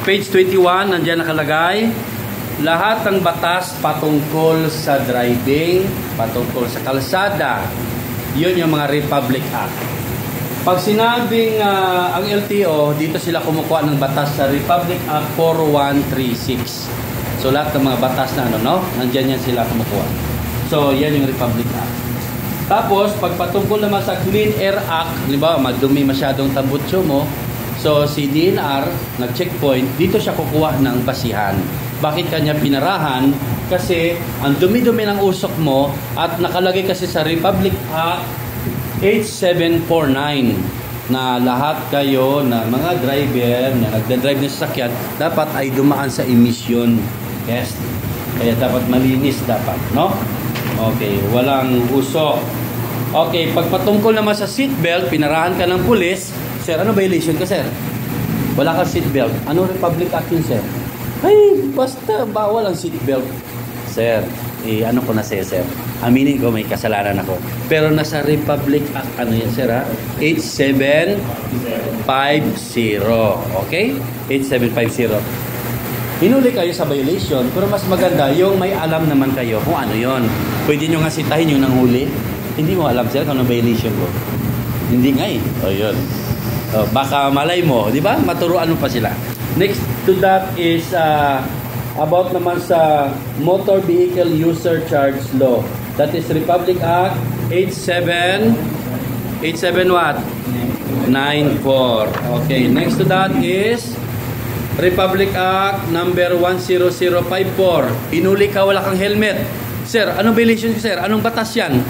Page 21, nandiyan nakalagay, lahat ng batas patungkol sa driving, patungkol sa kalsada, yun yung mga Republic Act. Pag sinabing ang LTO, dito sila kumukuha ng batas sa Republic Act 4136. So lahat ng mga batas na nandiyan yan sila kumukuha. So yan yung Republic Act. Tapos pag patungkol naman sa Clean Air Act, halimbawa madumi masyadong tambutso mo, so si DNR nag-checkpoint, dito siya kukuha ng basihan. Bakit kanya pinarahan? Kasi ang dumi-dumi ng usok mo at nakalagay kasi sa Republic Act 8749 na lahat kayo na mga driver na nagdadrive ng sasakyan dapat ay dumaan sa emission test. Kaya dapat malinis dapat, no? Okay, walang usok. Okay, pagpatungkol naman sa seatbelt, pinarahan ka ng pulis. Sir, ano violation ka, sir? Wala kang seatbelt. Ano Republic Act yun, sir? Ay, basta bawal ang seatbelt. Sir, ano ko na sa'yo, sir? Aminin ko may kasalanan ako. Pero nasa Republic Act, ano yan, sir, ha? 8750. Okay? 8750. Hinuli kayo sa violation, pero mas maganda yung may alam naman kayo kung ano yon. Pwede nyo nga sitahin yung nanghuli. Hindi mo alam, sir, kung ano violation ko. Hindi nga eh. O, yun. Baka malay mo, di ba? Maturuan mo pa sila. Next to that is about naman sa Motor Vehicle User Charge Law. That is Republic Act 87 what? 94. Okay, next to that is Republic Act number 10054. Inuli ka, wala kang helmet. Sir, anong violation ko, sir? Anong batas yan?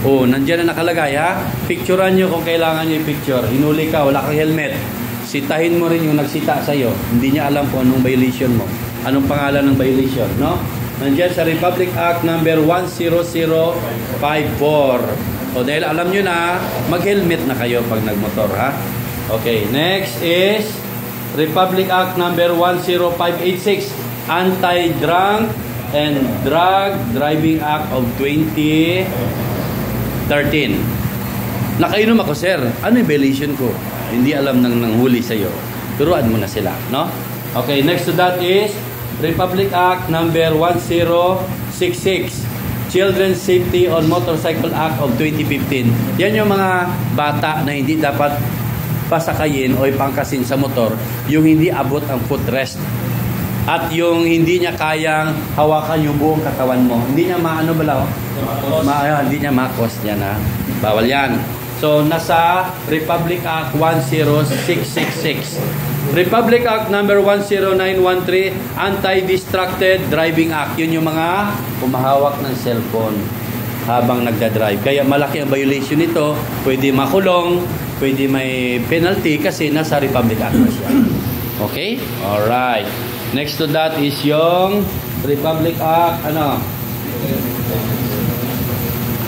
Oh, nandiyan na nakalagay, ha? Picturean nyo kung kailangan nyo i-picture. Hinuli ka, wala kang helmet. Sitahin mo rin yung nagsita sa'yo. Hindi niya alam kung anong violation mo. Anong pangalan ng violation, no? Nandiyan sa Republic Act number 10054. So, dahil alam nyo na, mag-helmet na kayo pag nagmotor, ha? Okay, next is Republic Act number 10586. Anti-Drunk and Drug Driving Act of 2013. Nakainom ako, sir. Ano yung violation ko? Hindi alam ng nanghuli sa'yo. Turuan mo na sila, no? Okay, next to that is Republic Act number 1066. Children's Safety on Motorcycle Act of 2015. Yan yung mga bata na hindi dapat pasakayin o ipangkasin sa motor, yung hindi abot ang footrest. At yung hindi niya kayang hawakan yung buong katawan mo. Hindi niya maano balaw? Hindi niya makos yan, ha? Bawal yan. So, nasa Republic Act 10666. Republic Act number 10913, Anti-Distracted Driving Act. Yun yung mga kumahawak ng cellphone habang nagdadrive. Kaya malaki ang violation nito. Pwede makulong, pwede may penalty kasi nasa Republic Act na siya. Okay? Alright. Next to that is yung Republic Act,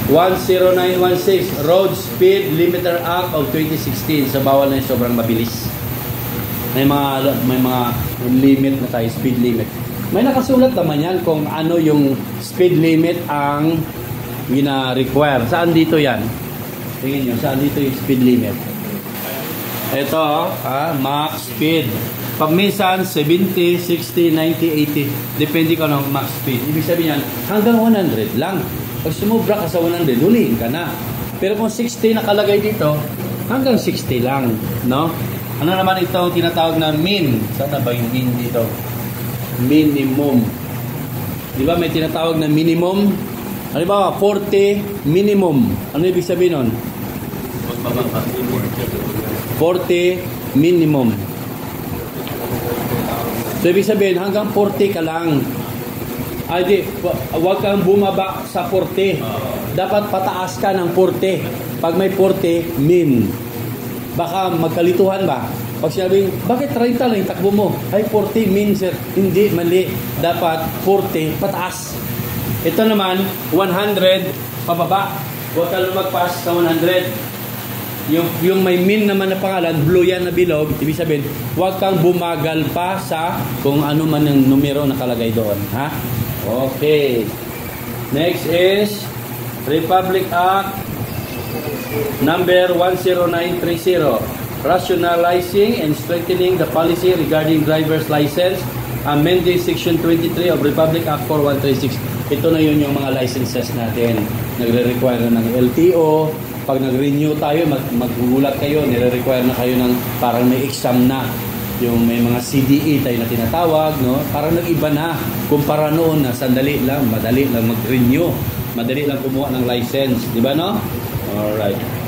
10916, Road Speed Limiter Act of 2016. So, bawal na yung sobrang mabilis. May mga limit na tayo, speed limit. May nakasulat naman yan kung ano yung speed limit ang gina-require. Saan dito yan? Tingin nyo, saan dito yung speed limit? Ito, max speed. Pag minsan, 70, 60, 90, 80. Depende ko ng max speed. Ibig sabihin yan, hanggang 100 lang. Pag sumubra ka sa 100, huliin ka na. Pero kung 60 nakalagay dito, hanggang 60 lang. No? Ano naman ito tinatawag na min? Saan na ba yung min dito? Minimum. Di ba may tinatawag na minimum? Ano ba? 40 minimum. Ano ibig sabihin nun? 40 minimum. So, ibig sabihin, hanggang 40 ka lang. Ay, di, huwag kang bumaba sa 40. Dapat pataas ka ng 40. Pag may 40, min. Baka magkalituhan ba? Pag sinabing, bakit 30 lang yung takbo mo? Ay, 40 min, sir. Hindi, mali. Dapat 40, pataas. Ito naman, 100, pababa. Huwag ka lumagpas sa 100. Yung may min naman na pangalan, blue yan na bilog, ibig sabihin, huwag kang bumagal pa sa kung ano man yung numero nakalagay doon. Ha? Okay. Next is Republic Act number 10930, rationalizing and strengthening the policy regarding driver's license, amending Section 23 of Republic Act 4136. Ito na yun yung mga licenses natin. Nagre-require na ng LTO. Pag nag-renew tayo, magugulat kayo, nire-require na kayo ng parang may exam na. Yung may mga CDE tayo na tinatawag, no? Parang nag-iba na kumpara noon na sandali lang, madali lang mag-renew, madali lang kumuha ng license, di ba, no? Alright.